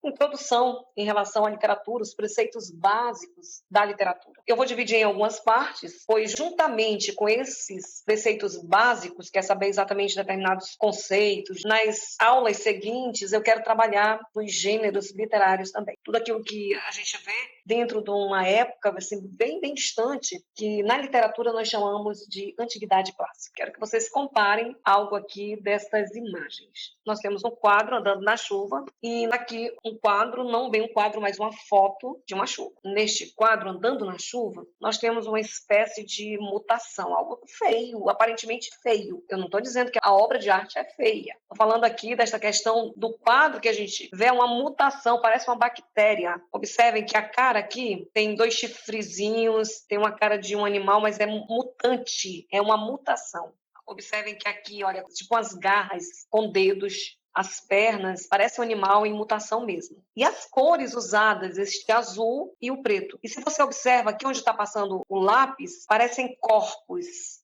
introdução em relação à literatura, os preceitos básicos da literatura. Eu vou dividir em algumas partes, pois juntamente com esses preceitos básicos, que é saber exatamente determinados conceitos, nas aulas seguintes eu quero trabalhar os gêneros literários também. Tudo aquilo que a gente vê dentro de uma época assim, bem distante, que na literatura nós chamamos de antiguidade clássica. Quero que vocês comparem algo aqui destas imagens. Nós temos um quadro andando na chuva e aqui um quadro, não bem um quadro, mas uma foto de uma chuva. Neste quadro, andando na chuva, nós temos uma espécie de mutação, algo feio, aparentemente feio. Eu não estou dizendo que a obra de arte é feia. Estou falando aqui desta questão do quadro que a gente vê uma mutação, parece uma bactéria. Observem que a cara aqui tem 2 chifrezinhos, tem uma cara de um animal, mas é mutante, é uma mutação. Observem que aqui, olha, tipo umas garras com dedos, as pernas, parece um animal em mutação mesmo. E as cores usadas, este azul e o preto. E se você observa aqui onde está passando o lápis, parecem corpos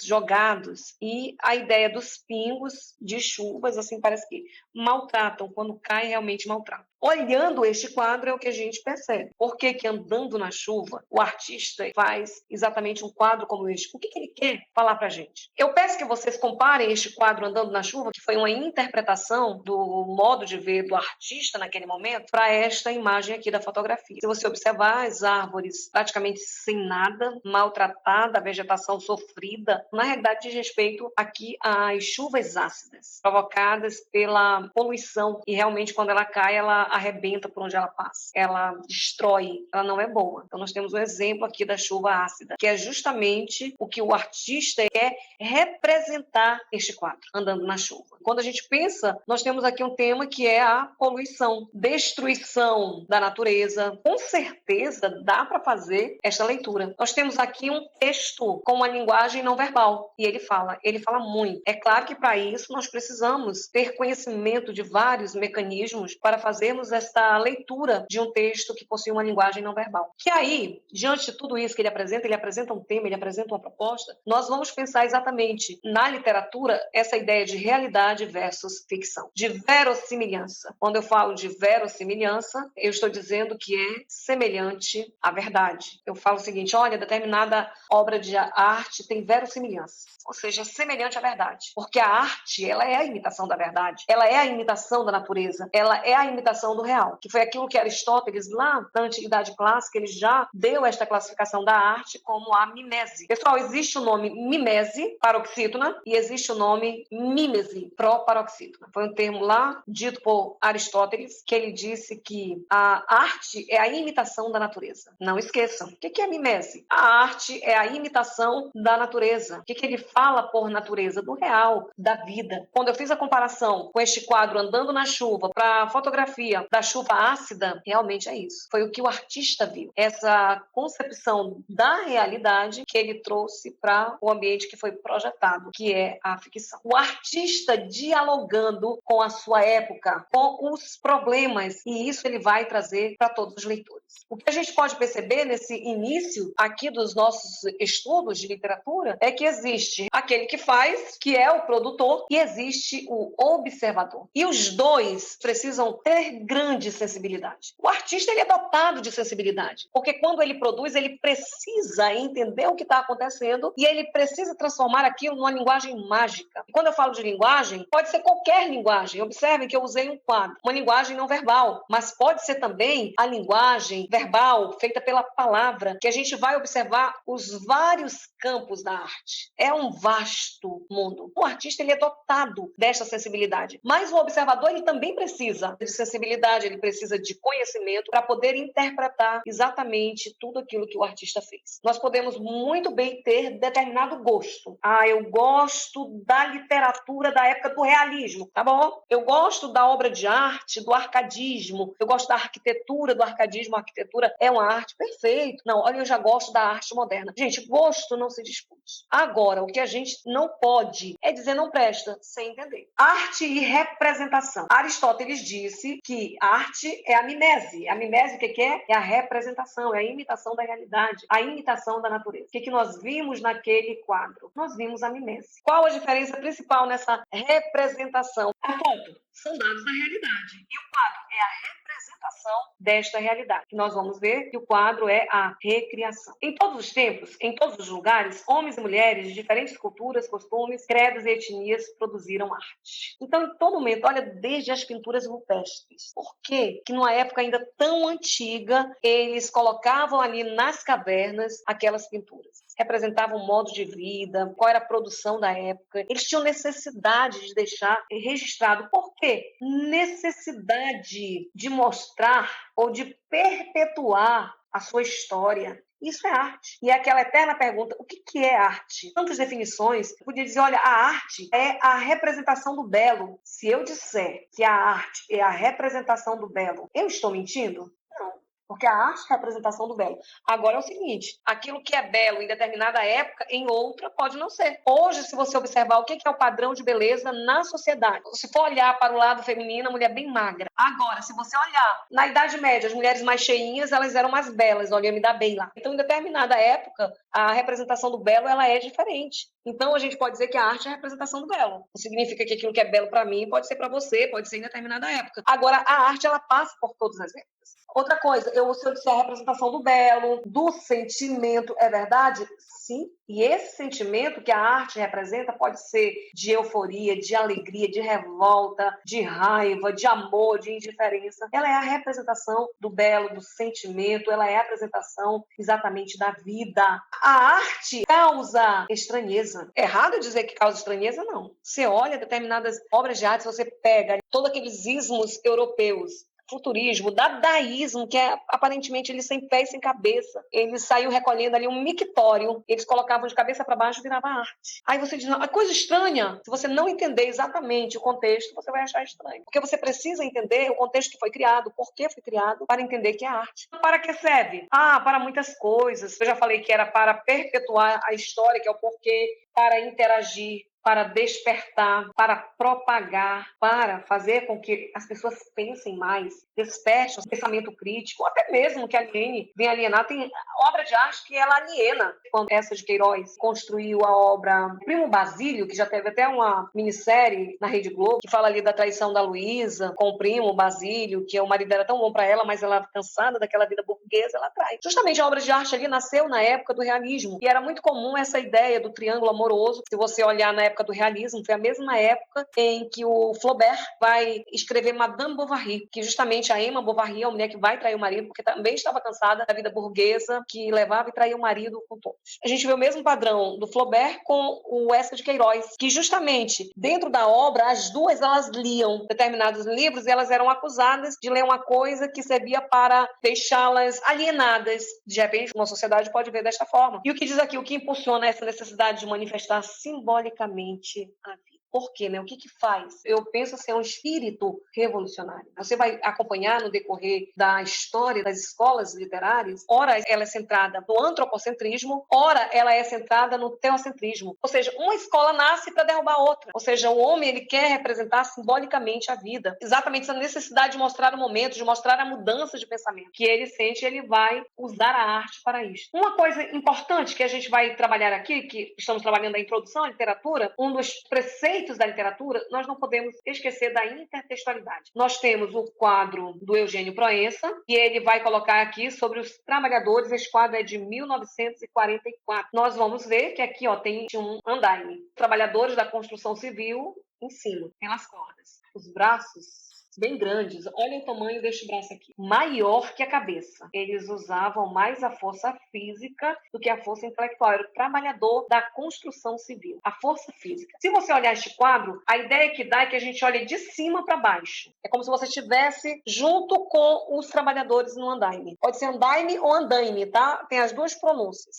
jogados, e a ideia dos pingos de chuvas, assim, parece que maltratam, quando cai realmente maltratam. Olhando este quadro é o que a gente percebe. Por que que andando na chuva, o artista faz exatamente um quadro como este? O que que ele quer falar pra gente? Eu peço que vocês comparem este quadro Andando na Chuva, que foi uma interpretação do modo de ver do artista naquele momento, para esta imagem aqui da fotografia. Se você observar as árvores praticamente sem nada, maltratada, a vegetação sofrida, na realidade diz respeito aqui às chuvas ácidas, provocadas pela poluição, e realmente quando ela cai, ela arrebenta por onde ela passa. Ela destrói, ela não é boa. Então nós temos um exemplo aqui da chuva ácida, que é justamente o que o artista quer representar este quadro, Andando na Chuva. Quando a gente pensa, nós temos aqui um tema que é a poluição, destruição da natureza. Com certeza dá para fazer esta leitura. Nós temos aqui um texto com uma linguagem não verbal, e ele fala muito. É claro que para isso nós precisamos ter conhecimento de vários mecanismos para fazermos esta leitura de um texto que possui uma linguagem não verbal. Que aí, diante de tudo isso que ele apresenta um tema, ele apresenta uma proposta, nós vamos pensar exatamente na literatura essa ideia de realidade versus ficção, de verossimilhança. Quando eu falo de verossimilhança, eu estou dizendo que é semelhante à verdade. Eu falo o seguinte, olha, determinada obra de arte tem verossimilhança, ou seja, semelhante à verdade, porque a arte, ela é a imitação da verdade, ela é a imitação da natureza, ela é a imitação do real, que foi aquilo que Aristóteles, lá na Antiguidade Clássica, ele já deu esta classificação da arte como a mimese. Pessoal, existe o nome mimese, paroxítona, e existe o nome mimese, proparoxítona. Foi um termo lá dito por Aristóteles, que ele disse que a arte é a imitação da natureza. Não esqueçam. O que é mimese? A arte é a imitação da natureza. O que ele fala por natureza? Do real, da vida. Quando eu fiz a comparação com este quadro Andando na Chuva para a fotografia da chuva ácida, realmente é isso. Foi o que o artista viu. Essa concepção da realidade que ele trouxe para o ambiente que foi projetado, que é a ficção. O artista dialogando com a sua época, com os problemas, e isso ele vai trazer para todos os leitores. O que a gente pode perceber nesse início aqui dos nossos estudos de literatura é que existe aquele que faz, que é o produtor, e existe o observador. E os dois precisam ter grande sensibilidade. O artista ele é dotado de sensibilidade, porque quando ele produz, ele precisa entender o que está acontecendo e ele precisa transformar aquilo numa linguagem mágica. E quando eu falo de linguagem, pode ser qualquer linguagem. Observem que eu usei um quadro, uma linguagem não verbal, mas pode ser também a linguagem verbal feita pela palavra, que a gente vai observar os vários campos da arte. É um vasto mundo. O artista ele é dotado desta sensibilidade, mas o observador ele também precisa de sensibilidade, ele precisa de conhecimento para poder interpretar exatamente tudo aquilo que o artista fez. Nós podemos muito bem ter determinado gosto. Eu gosto da literatura da época do realismo, tá bom? Eu gosto da obra de arte, do arcadismo, eu gosto da arquitetura do arcadismo, a arquitetura é uma arte perfeita. Não, olha, eu já gosto da arte moderna. Gente, gosto não se discute. Agora, o que a gente não pode é dizer não presta, sem entender. Arte e representação. Aristóteles disse que arte é a mimese. A mimese o que é? É a representação, é a imitação da realidade, a imitação da natureza. O que nós vimos naquele quadro? Nós vimos a mimese. Qual a diferença principal nessa representação? A foto são dados da realidade e o quadro é a representação representação desta realidade. E nós vamos ver que o quadro é a recriação. Em todos os tempos, em todos os lugares, homens e mulheres de diferentes culturas, costumes, credos e etnias produziram arte. Então, em todo momento, olha, desde as pinturas rupestres. Por quê? Que numa época ainda tão antiga, eles colocavam ali nas cavernas aquelas pinturas. Representavam o modo de vida, qual era a produção da época. Eles tinham necessidade de deixar registrado. Por quê? Necessidade de mostrar ou de perpetuar a sua história. Isso é arte. E é aquela eterna pergunta, o que é arte? Tantas definições, eu podia dizer, olha, a arte é a representação do belo. Se eu disser que a arte é a representação do belo, eu estou mentindo? Não. Porque a arte é a representação do belo. Agora é o seguinte, aquilo que é belo em determinada época, em outra pode não ser. Hoje, se você observar o que é o padrão de beleza na sociedade, se for olhar para o lado feminino, a mulher é bem magra. Agora, se você olhar na Idade Média, as mulheres mais cheinhas, elas eram mais belas, olha, me dá bem lá. Então, em determinada época, a representação do belo, ela é diferente. Então, a gente pode dizer que a arte é a representação do belo. Não significa que aquilo que é belo para mim pode ser para você, pode ser em determinada época. Agora, a arte, ela passa por todas as épocas. Outra coisa, se eu disser a representação do belo, do sentimento, é verdade? Sim. E esse sentimento que a arte representa pode ser de euforia, de alegria, de revolta, de raiva, de amor, de indiferença. Ela é a representação do belo, do sentimento, ela é a apresentação exatamente da vida. A arte causa estranheza. É errado dizer que causa estranheza? Não. Você olha determinadas obras de arte, você pega todos aqueles ismos europeus, futurismo, dadaísmo, que é aparentemente ele sem pé e sem cabeça. Ele saiu recolhendo ali um mictório, eles colocavam de cabeça para baixo e virava arte. Aí você diz, a coisa estranha, se você não entender exatamente o contexto, você vai achar estranho. Porque você precisa entender o contexto que foi criado, por que foi criado, para entender que é arte. Para que serve? Para muitas coisas. Eu já falei que era para perpetuar a história, que é o porquê, para interagir, para despertar, para propagar, para fazer com que as pessoas pensem mais, despertem o pensamento crítico, até mesmo que aliene, vem alienar. Tem obra de arte que ela aliena. Quando essa de Queiroz construiu a obra Primo Basílio, que já teve até uma minissérie na Rede Globo, que fala ali da traição da Luísa com o primo Basílio, que o marido era tão bom para ela, mas ela, cansada daquela vida burguesa, ela trai. Justamente a obra de arte ali nasceu na época do realismo, e era muito comum essa ideia do triângulo amoroso. Se você olhar na época do realismo, foi a mesma época em que o Flaubert vai escrever Madame Bovary, que justamente a Emma Bovary é a mulher que vai trair o marido, porque também estava cansada da vida burguesa, que levava e traía o marido com todos. A gente vê o mesmo padrão do Flaubert com o Eça de Queiroz, que justamente dentro da obra, as duas elas liam determinados livros e elas eram acusadas de ler uma coisa que servia para deixá-las alienadas. De repente, uma sociedade pode ver desta forma. E o que diz aqui, o que impulsiona essa necessidade de manifestar simbolicamente a vida? Por quê, né? O que faz? Eu penso assim, é um espírito revolucionário. Você vai acompanhar no decorrer da história das escolas literárias, ora ela é centrada no antropocentrismo, ora ela é centrada no teocentrismo. Ou seja, uma escola nasce para derrubar a outra. Ou seja, o homem ele quer representar simbolicamente a vida. Exatamente essa necessidade de mostrar o momento, de mostrar a mudança de pensamento que ele sente, ele vai usar a arte para isso. Uma coisa importante que a gente vai trabalhar aqui, que estamos trabalhando a introdução à literatura, um dos preceitos da literatura, nós não podemos esquecer da intertextualidade. Nós temos o quadro do Eugênio Proença, e ele vai colocar aqui sobre os trabalhadores. Esse quadro é de 1944. Nós vamos ver que aqui tem um andaime. Trabalhadores da construção civil em cima, pelas cordas. Os braços bem grandes. Olha o tamanho deste braço aqui. Maior que a cabeça. Eles usavam mais a força física do que a força intelectual. Era o trabalhador da construção civil. A força física. Se você olhar este quadro, a ideia que dá é que a gente olha de cima para baixo. É como se você estivesse junto com os trabalhadores no andaime. Pode ser andaime ou andaime, tá? Tem as duas pronúncias.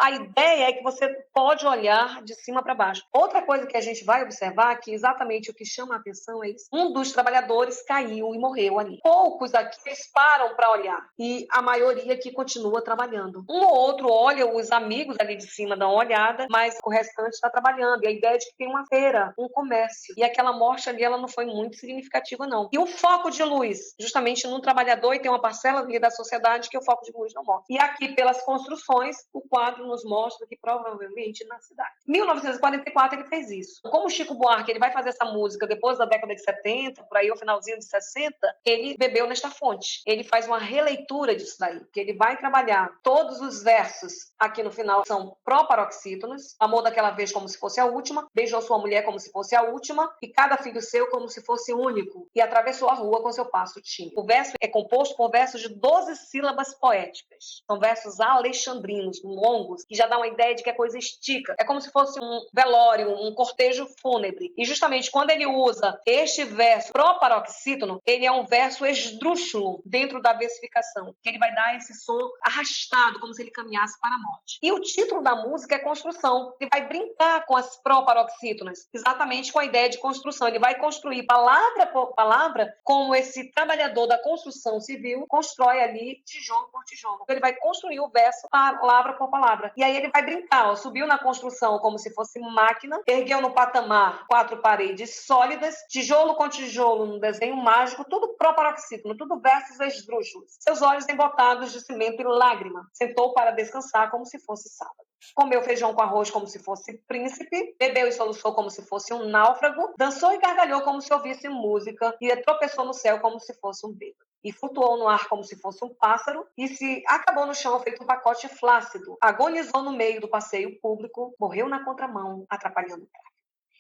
A ideia é que você pode olhar de cima para baixo. Outra coisa que a gente vai observar, que exatamente o que chama a atenção é isso. Um dos trabalhadores caiu e morreu ali. Poucos aqui eles param para olhar e a maioria aqui continua trabalhando. Um ou outro olha, os amigos ali de cima dão uma olhada, mas o restante está trabalhando. E a ideia é de que tem uma feira, um comércio. E aquela morte ali, ela não foi muito significativa, não. E o foco de luz, justamente num trabalhador, e tem uma parcela ali da sociedade que o foco de luz não mostra. E aqui, pelas construções, o quadro nos mostra que provavelmente na cidade. Em 1944 ele fez isso. Como o Chico Buarque ele vai fazer essa música depois da década de 70, por aí, ao final finalzinho de 60, ele bebeu nesta fonte. Ele faz uma releitura disso daí, que ele vai trabalhar todos os versos aqui no final são pró-paroxítonos, amor daquela vez como se fosse a última, beijou sua mulher como se fosse a última, e cada filho seu como se fosse único, e atravessou a rua com seu passo tímido. O verso é composto por versos de 12 sílabas poéticas. São versos alexandrinos, longos, que já dá uma ideia de que a coisa estica. É como se fosse um velório, um cortejo fúnebre. E justamente quando ele usa este verso pró-paroxítono, ele é um verso esdrúxulo dentro da versificação, que ele vai dar esse som arrastado, como se ele caminhasse para a morte. E o título da música é Construção. Ele vai brincar com as pró-paroxítonas, exatamente com a ideia de construção. Ele vai construir palavra por palavra, como esse trabalhador da construção civil constrói ali tijolo por tijolo. Ele vai construir o verso palavra por palavra. E aí ele vai brincar, ó, subiu na construção como se fosse máquina, ergueu no patamar 4 paredes sólidas, tijolo com tijolo no desenho mágico, tudo pró-paroxítono, tudo versos esdrúxulos. Seus olhos embotados de cimento e lágrima. Sentou para descansar como se fosse sábado. Comeu feijão com arroz como se fosse príncipe, bebeu e soluçou como se fosse um náufrago, dançou e gargalhou como se ouvisse música e tropeçou no céu como se fosse um bêbado. E flutuou no ar como se fosse um pássaro e se acabou no chão feito um pacote flácido. Agonizou no meio do passeio público, morreu na contramão, atrapalhando o tráfego.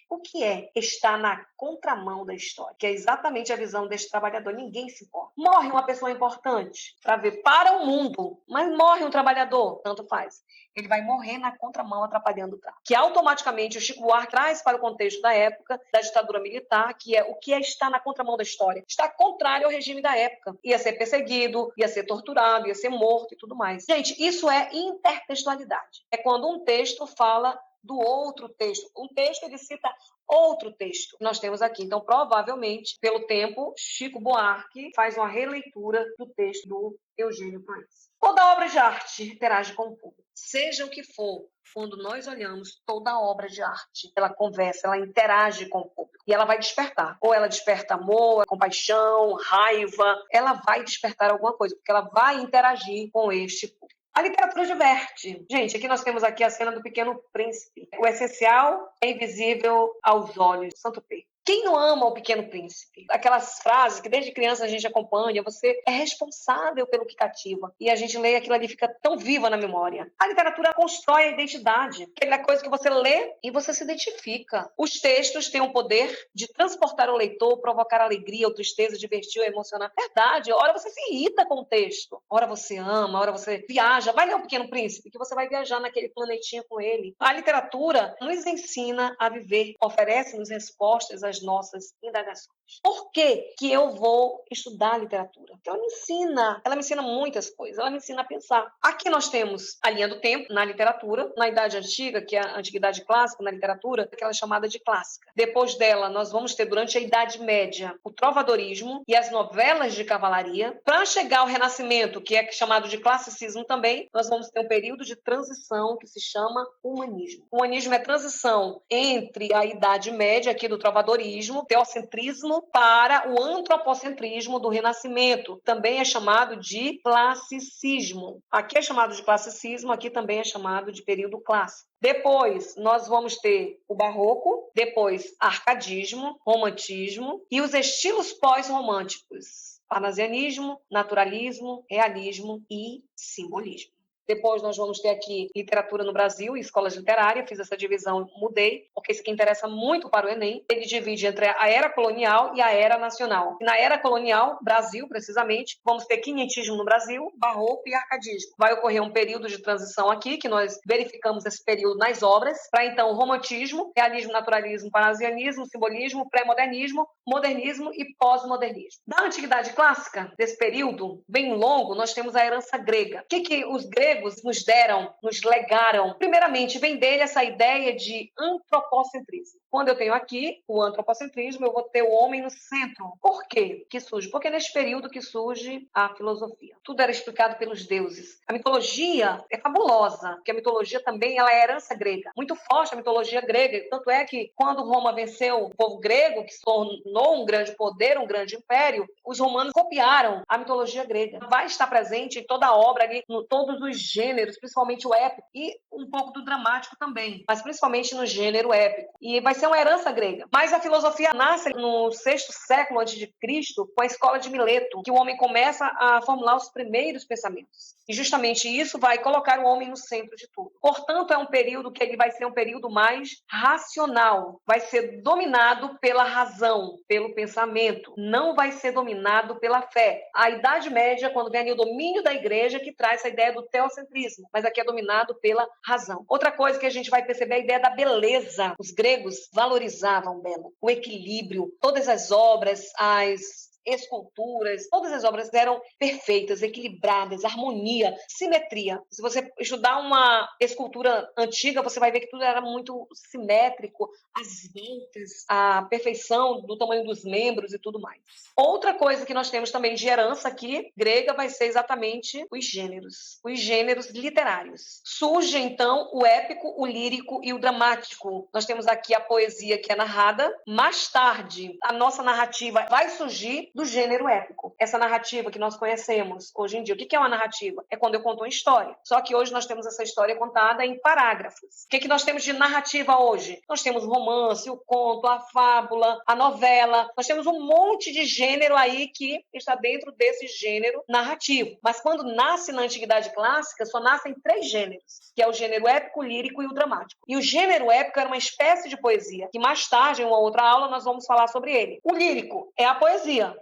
O que é estar na contramão da história? Que é exatamente a visão deste trabalhador. Ninguém se importa. Morre uma pessoa importante para ver para o mundo, mas morre um trabalhador, tanto faz. Ele vai morrer na contramão, atrapalhando o tráfego. Que automaticamente o Chico Buarque traz para o contexto da época, da ditadura militar, que é o que é estar na contramão da história. Está contrário ao regime da época. Ia ser perseguido, ia ser torturado, ia ser morto e tudo mais. Gente, isso é intertextualidade. É quando um texto fala do outro texto. Um texto, ele cita outro texto que nós temos aqui. Então, provavelmente, pelo tempo, Chico Buarque faz uma releitura do texto do Eugênio Paes. Toda obra de arte interage com o público. Seja o que for, quando nós olhamos toda obra de arte, ela conversa, ela interage com o público. E ela vai despertar. Ou ela desperta amor, compaixão, raiva. Ela vai despertar alguma coisa, porque ela vai interagir com este público. A literatura diverte. Gente, aqui nós temos aqui a cena do Pequeno Príncipe. O essencial é invisível aos olhos. Santo Pedro. Quem não ama o Pequeno Príncipe? Aquelas frases que desde criança a gente acompanha, você é responsável pelo que cativa. E a gente lê aquilo ali, fica tão viva na memória. A literatura constrói a identidade. Aquela coisa que você lê e você se identifica. Os textos têm o poder de transportar o leitor, provocar alegria ou tristeza, divertir ou emocionar. Verdade. Ora você se irrita com o texto. Ora você ama, ora você viaja. Vai ler o Pequeno Príncipe, que você vai viajar naquele planetinha com ele. A literatura nos ensina a viver, oferece-nos respostas às nossas indagações. Por que que eu vou estudar literatura? Porque ela me ensina muitas coisas, ela me ensina a pensar. Aqui nós temos a linha do tempo na literatura, na Idade Antiga, que é a Antiguidade Clássica na literatura, aquela chamada de clássica. Depois dela, nós vamos ter, durante a Idade Média, o trovadorismo e as novelas de cavalaria. Para chegar ao Renascimento, que é chamado de classicismo também, nós vamos ter um período de transição que se chama humanismo. O humanismo é a transição entre a Idade Média, aqui do trovadorismo, teocentrismo, para o antropocentrismo do Renascimento. Também é chamado de classicismo. Aqui é chamado de classicismo, aqui também é chamado de período clássico. Depois, nós vamos ter o barroco, depois arcadismo, romantismo e os estilos pós-românticos: parnasianismo, naturalismo, realismo e simbolismo. Depois nós vamos ter aqui literatura no Brasil e escolas literárias. Fiz essa divisão, mudei, porque isso aqui interessa muito para o Enem. Ele divide entre a era colonial e a era nacional. E na era colonial, Brasil, precisamente, vamos ter quinhentismo no Brasil, barroco e arcadismo. Vai ocorrer um período de transição aqui, que nós verificamos esse período nas obras, para então romantismo, realismo, naturalismo, parnasianismo, simbolismo, pré-modernismo, modernismo e pós-modernismo. Da Antiguidade Clássica, desse período bem longo, nós temos a herança grega. O que os gregos nos deram, nos legaram? Primeiramente, vem dele essa ideia de antropocentrismo. Quando eu tenho aqui o antropocentrismo, eu vou ter o homem no centro. Por quê que surge? Porque é neste período que surge a filosofia. Tudo era explicado pelos deuses. A mitologia é fabulosa, porque a mitologia também ela é herança grega. Muito forte a mitologia grega. Tanto é que quando Roma venceu o povo grego, que se tornou um grande poder, um grande império, os romanos copiaram a mitologia grega. Vai estar presente em toda a obra, ali, em todos os gêneros, principalmente o épico e um pouco do dramático também, mas principalmente no gênero épico. E vai ser uma herança grega. Mas a filosofia nasce no sexto século antes de Cristo, com a escola de Mileto, que o homem começa a formular os primeiros pensamentos. E justamente isso vai colocar o homem no centro de tudo. Portanto, é um período que ele vai ser um período mais racional, vai ser dominado pela razão, pelo pensamento, não vai ser dominado pela fé. A Idade Média, quando vem ali o domínio da igreja, que traz essa ideia do teocentrismo, mas aqui é dominado pela razão. Outra coisa que a gente vai perceber é a ideia da beleza. Os gregos valorizavam o belo, o equilíbrio, todas as obras, as esculturas, todas as obras eram perfeitas, equilibradas, harmonia, simetria. Se você estudar uma escultura antiga, você vai ver que tudo era muito simétrico, as voltas, a perfeição do tamanho dos membros e tudo mais. Outra coisa que nós temos também de herança aqui, grega, vai ser exatamente os gêneros literários. Surge, então, o épico, o lírico e o dramático. Nós temos aqui a poesia que é narrada. Mais tarde, a nossa narrativa vai surgir do gênero épico. Essa narrativa que nós conhecemos hoje em dia. O que é uma narrativa? É quando eu conto uma história. Só que hoje nós temos essa história contada em parágrafos. O que nós temos de narrativa hoje? Nós temos o romance, o conto, a fábula, a novela. Nós temos um monte de gênero aí que está dentro desse gênero narrativo. Mas quando nasce na Antiguidade Clássica, só nascem 3 gêneros, que é o gênero épico, o lírico e o dramático. E o gênero épico era uma espécie de poesia, que mais tarde, em uma outra aula, nós vamos falar sobre ele. O lírico é a poesia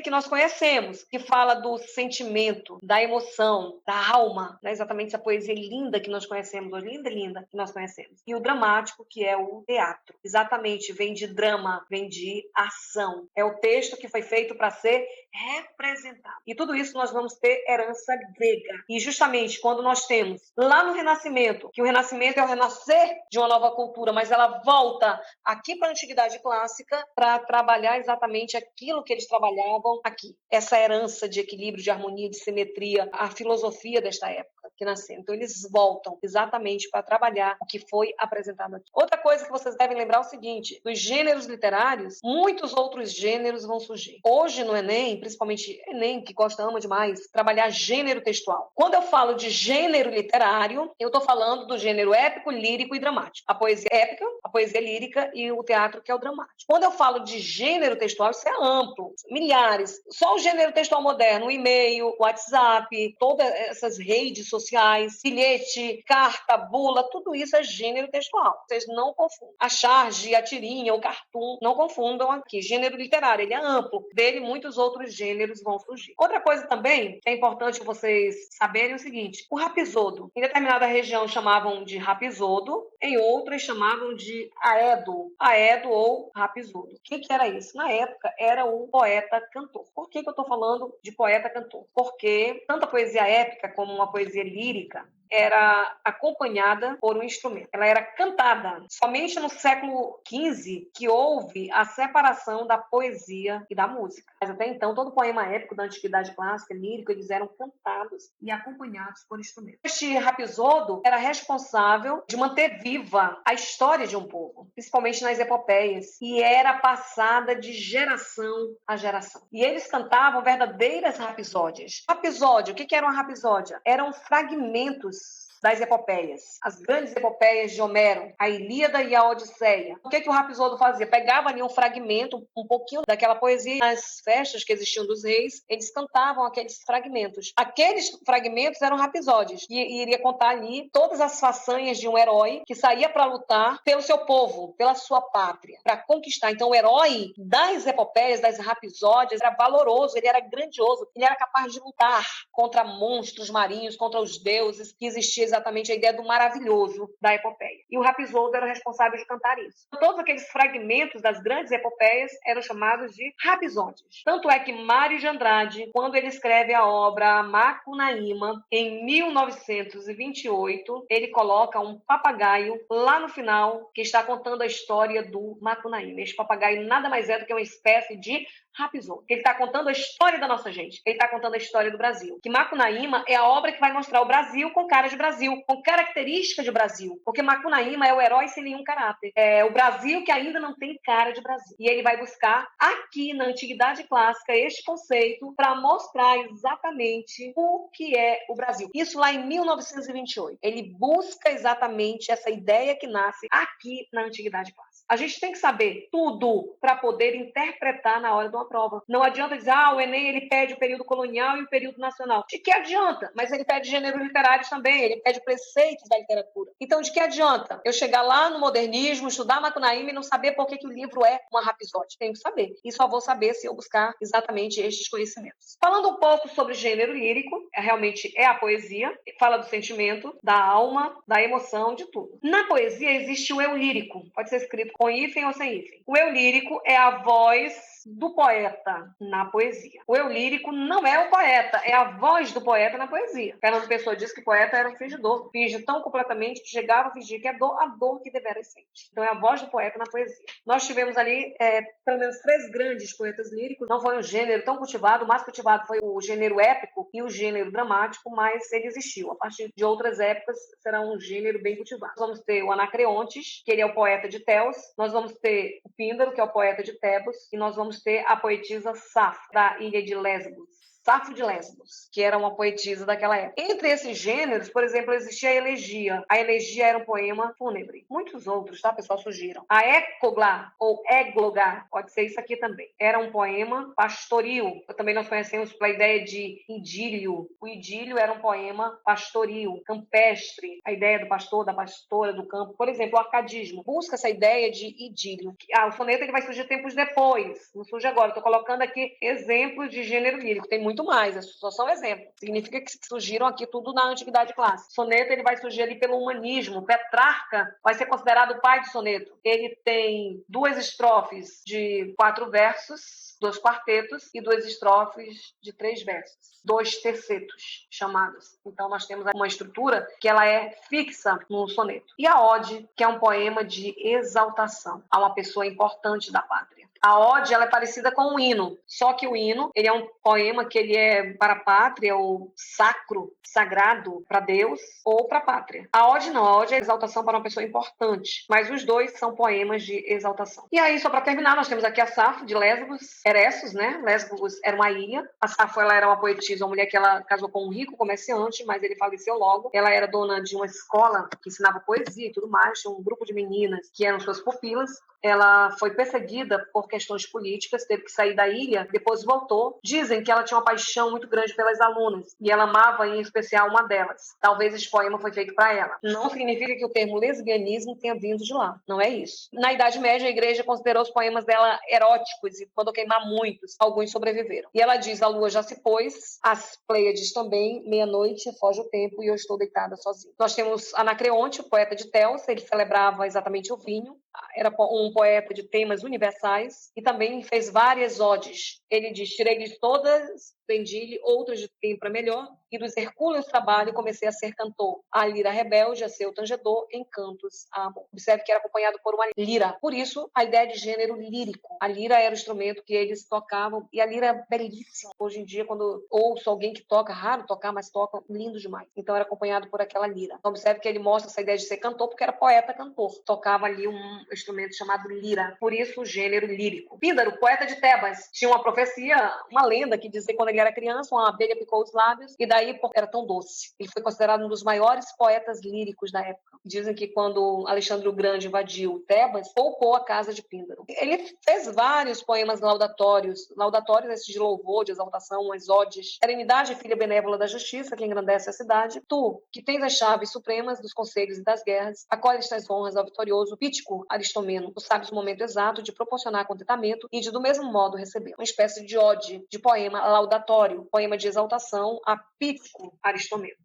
que nós conhecemos, que fala do sentimento, da emoção, da alma, não é exatamente essa poesia linda que nós conhecemos hoje, linda, que nós conhecemos. E o dramático, que é o teatro. Exatamente, vem de drama, vem de ação. É o texto que foi feito para ser representado. E tudo isso nós vamos ter herança grega. E justamente quando nós temos lá no Renascimento, que o Renascimento é o renascer de uma nova cultura, mas ela volta aqui para a Antiguidade Clássica para trabalhar exatamente aquilo que eles trabalhavam aqui. Essa herança de equilíbrio, de harmonia, de simetria, a filosofia desta época que nasceu. Então, eles voltam exatamente para trabalhar o que foi apresentado aqui. Outra coisa que vocês devem lembrar é o seguinte: dos gêneros literários, muitos outros gêneros vão surgir. Hoje no Enem, principalmente Enem, que ama demais, trabalhar gênero textual. Quando eu falo de gênero literário, eu estou falando do gênero épico, lírico e dramático. A poesia épica, a poesia lírica e o teatro, que é o dramático. Quando eu falo de gênero textual, isso é amplo, milhares. Só o gênero textual moderno, o e-mail, o WhatsApp, todas essas redes sociais, bilhete, carta, bula, tudo isso é gênero textual. Vocês não confundam. A charge, a tirinha, o cartoon, não confundam aqui. Gênero literário, ele é amplo. Dele, muitos outros gêneros vão surgir. Outra coisa também que é importante vocês saberem é o seguinte: o rapisodo. Em determinada região chamavam de rapisodo, em outras chamavam de aedo ou rapisodo. O que era isso? Na época, era o poeta-cantor. Por que eu estou falando de poeta-cantor? Porque tanto a poesia épica como uma poesia lírica era acompanhada por um instrumento. Ela era cantada. Somente no século XV que houve a separação da poesia e da música. Mas até então, todo poema épico da Antiguidade Clássica, lírico, eles eram cantados e acompanhados por instrumentos. Este rapisodo era responsável de manter viva a história de um povo, principalmente nas epopeias, e era passada de geração a geração. E eles cantavam verdadeiras rapsódias. Rapsódia, o que era uma rapsódia? Eram fragmentos das epopeias, as grandes epopeias de Homero, a Ilíada e a Odisseia. O que o Rapsodo fazia? Pegava ali um fragmento, um pouquinho daquela poesia. Nas festas que existiam dos reis, eles cantavam aqueles fragmentos. Aqueles fragmentos eram rapsódias, e iria contar ali todas as façanhas de um herói que saía para lutar pelo seu povo, pela sua pátria, para conquistar. Então, o herói das epopeias, das rapsódias, era valoroso, ele era grandioso, ele era capaz de lutar contra monstros marinhos, contra os deuses, que existia exatamente a ideia do maravilhoso da epopeia. E o Rapsodo era o responsável de cantar isso. Todos aqueles fragmentos das grandes epopeias eram chamados de rapsódias. Tanto é que Mário de Andrade, quando ele escreve a obra Macunaíma, em 1928, ele coloca um papagaio lá no final que está contando a história do Macunaíma. Este papagaio nada mais é do que uma espécie de Rapisode. Ele está contando a história da nossa gente. Ele está contando a história do Brasil. Que Macunaíma é a obra que vai mostrar o Brasil com cara de Brasil, com característica de Brasil. Porque Macunaíma é o herói sem nenhum caráter. É o Brasil que ainda não tem cara de Brasil. E ele vai buscar aqui na Antiguidade Clássica este conceito para mostrar exatamente o que é o Brasil. Isso lá em 1928. Ele busca exatamente essa ideia que nasce aqui na Antiguidade Clássica. A gente tem que saber tudo para poder interpretar na hora de uma prova. Não adianta dizer, o Enem ele pede o período colonial e o período nacional. De que adianta? Mas ele pede gêneros literários também, ele pede preceitos da literatura. Então, de que adianta eu chegar lá no modernismo, estudar Macunaíma e não saber por que o livro é uma rapisode? Tenho que saber. E só vou saber se eu buscar exatamente estes conhecimentos. Falando um pouco sobre gênero lírico, realmente é a poesia, fala do sentimento, da alma, da emoção, de tudo. Na poesia existe o eu lírico, pode ser escrito com hífen ou sem hífen. O eu lírico é a voz do poeta na poesia. O eu lírico não é o poeta, é a voz do poeta na poesia. Fernando Pessoa diz que o poeta era um fingidor. Finge tão completamente que chegava a fingir que é a dor que deveras sente. Então é a voz do poeta na poesia. Nós tivemos ali pelo menos 3 grandes poetas líricos. Não foi um gênero tão cultivado. O mais cultivado foi o gênero épico e o gênero dramático, mas ele existiu. A partir de outras épocas será um gênero bem cultivado. Nós vamos ter o Anacreontes, que ele é o poeta de Teos. Nós vamos ter o Píndaro, que é o poeta de Tebos. E nós vamos ter a poetisa Safo, da ilha de Lesbos. Safo de Lesbos, que era uma poetisa daquela época. Entre esses gêneros, por exemplo, existia a elegia. A elegia era um poema fúnebre. Muitos outros, tá, pessoal, surgiram. A écogla, ou égloga, pode ser isso aqui também. Era um poema pastoril. Também nós conhecemos pela ideia de idílio. O idílio era um poema pastoril, campestre. A ideia do pastor, da pastora, do campo. Por exemplo, o arcadismo busca essa ideia de idílio. O soneto ele vai surgir tempos depois. Não surge agora. Estou colocando aqui exemplos de gênero lírico. Tem muito mais, só são exemplos. Significa que surgiram aqui tudo na Antiguidade Clássica. Soneto ele vai surgir ali pelo humanismo. Petrarca vai ser considerado o pai do soneto. Ele tem 2 estrofes de 4 versos, 2 quartetos e 2 estrofes de 3 versos. 2 tercetos chamados. Então nós temos uma estrutura que ela é fixa no soneto. E a ode, que é um poema de exaltação a uma pessoa importante da pátria. A ode ela é parecida com um hino, só que o hino ele é um poema que ele é para a pátria ou sacro, sagrado para Deus ou para a pátria. A ode não, a ode é exaltação para uma pessoa importante, mas os dois são poemas de exaltação. E aí, só para terminar, nós temos aqui a Safo de Lesbos, Eressos, né? Lesbos era uma ilha. A Safo ela era uma poetisa, uma mulher que ela casou com um rico comerciante, mas ele faleceu logo. Ela era dona de uma escola que ensinava poesia e tudo mais, tinha um grupo de meninas que eram suas pupilas. Ela foi perseguida por questões políticas, teve que sair da ilha, depois voltou. Dizem que ela tinha uma paixão muito grande pelas alunas e ela amava em especial uma delas. Talvez esse poema foi feito para ela. Não significa que o termo lesbianismo tenha vindo de lá, não é isso. Na Idade Média, a igreja considerou os poemas dela eróticos e mandou queimar muitos. Alguns sobreviveram. E ela diz, a lua já se pôs, as Pleiades também, meia-noite, foge o tempo e eu estou deitada sozinha. Nós temos Anacreonte, o poeta de Teos, ele celebrava exatamente o vinho. Era um poeta de temas universais e também fez várias odes. Ele diz, tirei-lhes todas, vendi-lhe outras de tempo para melhor, e dos hercúleos trabalho comecei a ser cantor. A lira rebelde, a seu tangedor, em cantos a amor. Observe que era acompanhado por uma lira. Por isso, a ideia de gênero lírico. A lira era o instrumento que eles tocavam, e a lira é belíssima. Hoje em dia, quando ouço alguém que toca, raro tocar, mas toca, lindo demais. Então, era acompanhado por aquela lira. Então, observe que ele mostra essa ideia de ser cantor, porque era poeta-cantor. Tocava ali um instrumento chamado lira. Por isso, o gênero lírico. Píndaro, poeta de Tebas, tinha uma profecia, uma lenda que dizia que quando ele era criança, uma abelha picou os lábios e daí era tão doce. Ele foi considerado um dos maiores poetas líricos da época. Dizem que quando Alexandre o Grande invadiu Tebas, poupou a casa de Píndaro. Ele fez vários poemas laudatórios esses de louvor, de exaltação, as odes. Serenidade, filha benévola da justiça, que engrandece a cidade. Tu, que tens as chaves supremas dos conselhos e das guerras, acolhe estas honras ao vitorioso Pítico Aristomeno. Tu sabes o momento exato de proporcionar contentamento e de, do mesmo modo, receber. Uma espécie de ode, de poema laudatório, poema de exaltação a Pítico Aristomeno.